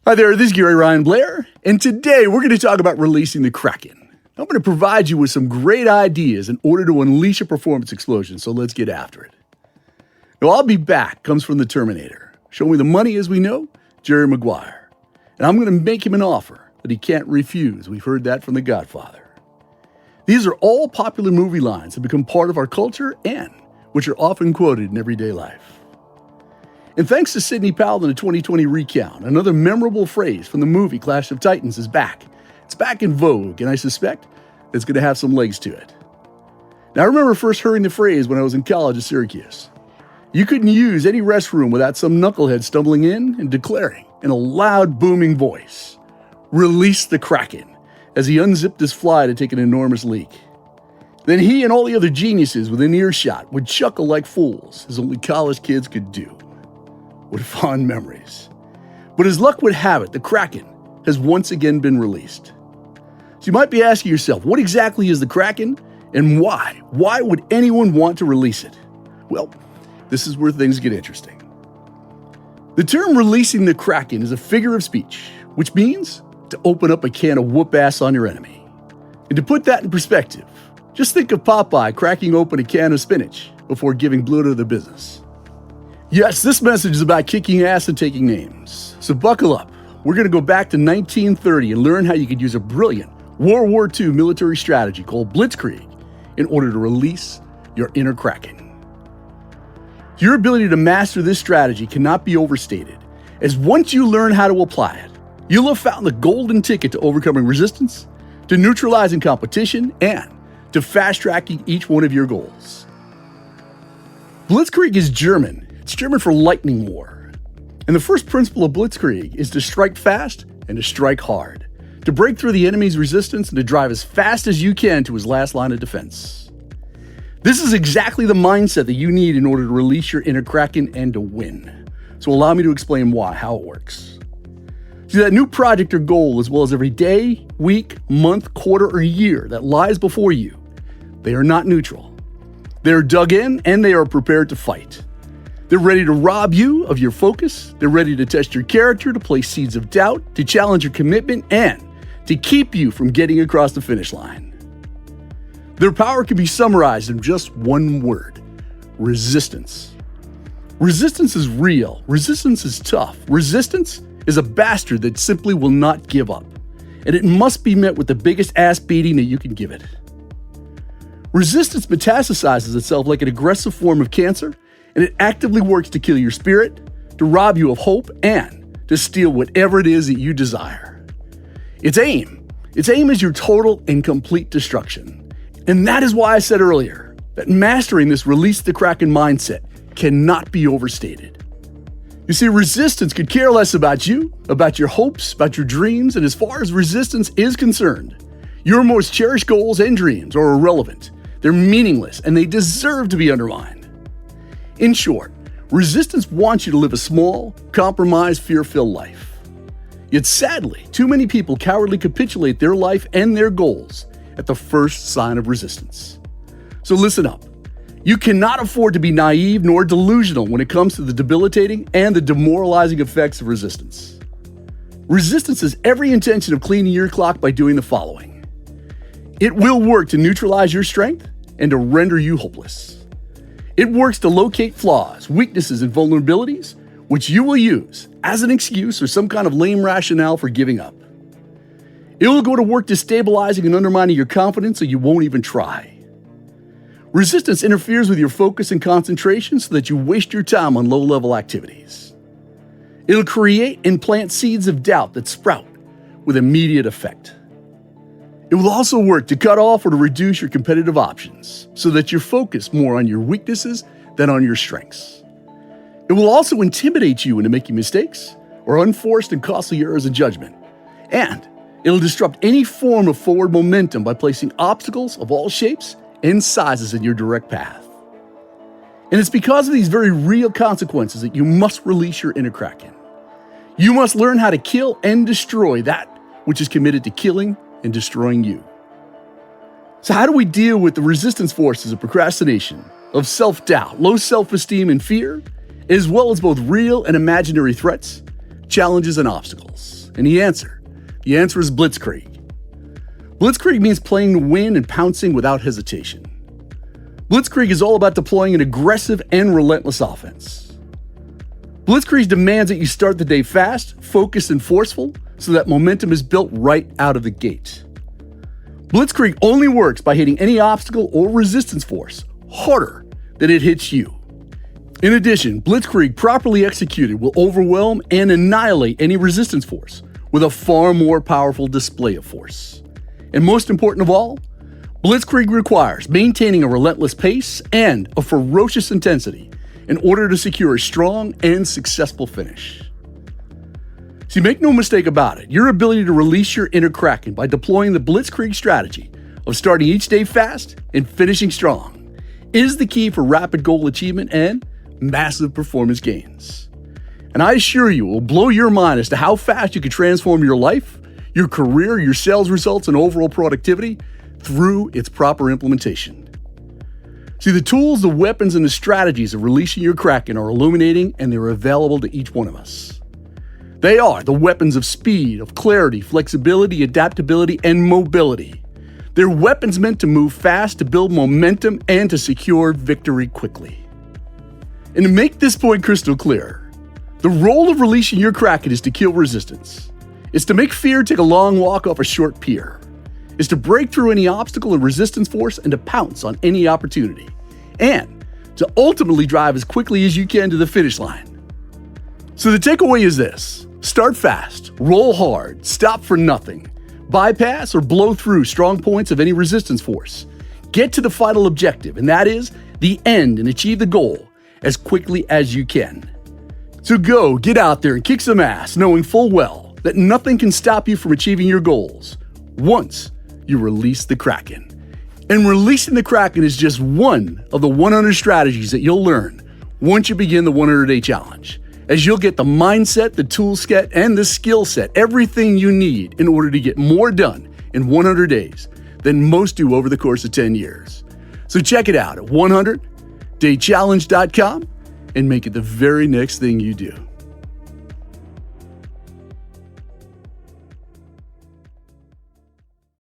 Hi there, this is Ryan Blair, and today we're going to talk about releasing the Kraken. I'm going to provide you with some great ideas in order to unleash a performance explosion, so let's get after it. Now, I'll be back comes from the Terminator. Show me the money as we know, Jerry Maguire. And I'm going to make him an offer that he can't refuse. We've heard that from the Godfather. These are all popular movie lines that become part of our culture and which are often quoted in everyday life. And thanks to Sidney Powell in the 2020 recount, another memorable phrase from the movie Clash of Titans is back. It's back in vogue, and I suspect it's going to have some legs to it. Now, I remember first hearing the phrase when I was in college at Syracuse. You couldn't use any restroom without some knucklehead stumbling in and declaring in a loud, booming voice, "Release the Kraken," as he unzipped his fly to take an enormous leak. Then he and all the other geniuses within earshot would chuckle like fools, as only college kids could do. What fond memories. But as luck would have it, the Kraken has once again been released. So you might be asking yourself, what exactly is the Kraken and why? Why would anyone want to release it? Well, this is where things get interesting. The term releasing the Kraken is a figure of speech, which means to open up a can of whoop ass on your enemy. And to put that in perspective, just think of Popeye cracking open a can of spinach before giving Blue to the business. Yes, this message is about kicking ass and taking names. So buckle up. We're going to go back to 1930 and learn how you could use a brilliant World War II military strategy called blitzkrieg in order to release your inner Kraken. Your ability to master this strategy cannot be overstated, as once you learn how to apply it, you'll have found the golden ticket to overcoming resistance, to neutralizing competition, and to fast-tracking each one of your goals. Blitzkrieg is German. It's German for lightning war. And the first principle of blitzkrieg is to strike fast and to strike hard, to break through the enemy's resistance and to drive as fast as you can to his last line of defense. This is exactly the mindset that you need in order to release your inner Kraken and to win. So allow me to explain how it works. See, that new project or goal, as well as every day, week, month, quarter, or year that lies before you, they are not neutral. They are dug in and they are prepared to fight. They're ready to rob you of your focus. They're ready to test your character, to place seeds of doubt, to challenge your commitment, and to keep you from getting across the finish line. Their power can be summarized in just one word: resistance. Resistance is real. Resistance is tough. Resistance is a bastard that simply will not give up, and it must be met with the biggest ass beating that you can give it. Resistance metastasizes itself like an aggressive form of cancer, and it actively works to kill your spirit, to rob you of hope, and to steal whatever it is that you desire. Its aim is your total and complete destruction. And that is why I said earlier that mastering this release the Kraken mindset cannot be overstated. You see, resistance could care less about you, about your hopes, about your dreams, and as far as resistance is concerned, your most cherished goals and dreams are irrelevant. They're meaningless, and they deserve to be undermined. In short, resistance wants you to live a small, compromised, fear-filled life. Yet sadly, too many people cowardly capitulate their life and their goals at the first sign of resistance. So listen up. You cannot afford to be naive nor delusional when it comes to the debilitating and the demoralizing effects of resistance. Resistance has every intention of cleaning your clock by doing the following. It will work to neutralize your strength and to render you hopeless. It works to locate flaws, weaknesses, and vulnerabilities, which you will use as an excuse or some kind of lame rationale for giving up. It will go to work destabilizing and undermining your confidence so you won't even try. Resistance interferes with your focus and concentration so that you waste your time on low-level activities. It'll create and plant seeds of doubt that sprout with immediate effect. It will also work to cut off or to reduce your competitive options so that you're focused more on your weaknesses than on your strengths. It will also intimidate you into making mistakes or unforced and costly errors in judgment. And it'll disrupt any form of forward momentum by placing obstacles of all shapes and sizes in your direct path. And it's because of these very real consequences that you must release your inner Kraken. You must learn how to kill and destroy that which is committed to killing and destroying you. So how do we deal with the resistance forces of procrastination, of self-doubt, low self-esteem, and fear, as well as both real and imaginary threats challenges, and obstacles? And the answer is blitzkrieg. Blitzkrieg means playing to win and pouncing without hesitation. Blitzkrieg is all about deploying an aggressive and relentless offense. Blitzkrieg demands that you start the day fast, focused, and forceful so that momentum is built right out of the gate. Blitzkrieg only works by hitting any obstacle or resistance force harder than it hits you. In addition, blitzkrieg properly executed will overwhelm and annihilate any resistance force with a far more powerful display of force. And most important of all, blitzkrieg requires maintaining a relentless pace and a ferocious intensity in order to secure a strong and successful finish. See, make no mistake about it, your ability to release your inner Kraken by deploying the blitzkrieg strategy of starting each day fast and finishing strong is the key for rapid goal achievement and massive performance gains. And I assure you, it will blow your mind as to how fast you can transform your life, your career, your sales results, and overall productivity through its proper implementation. See, the tools, the weapons, and the strategies of releasing your Kraken are illuminating, and they're available to each one of us. They are the weapons of speed, of clarity, flexibility, adaptability, and mobility. They're weapons meant to move fast, to build momentum, and to secure victory quickly. And to make this point crystal clear, the role of releasing your Kraken is to kill resistance. It's to make fear take a long walk off a short pier. It's to break through any obstacle and resistance force and to pounce on any opportunity. And to ultimately drive as quickly as you can to the finish line. So the takeaway is this: start fast, roll hard, stop for nothing, bypass or blow through strong points of any resistance force. Get to the final objective, and that is the end, and achieve the goal as quickly as you can. So go, get out there and kick some ass, knowing full well that nothing can stop you from achieving your goals once you release the Kraken. And releasing the Kraken is just one of the 100 strategies that you'll learn once you begin the 100-day challenge, as you'll get the mindset, the tool set, and the skill set, everything you need in order to get more done in 100 days than most do over the course of 10 years. So check it out at 100daychallenge.com and make it the very next thing you do.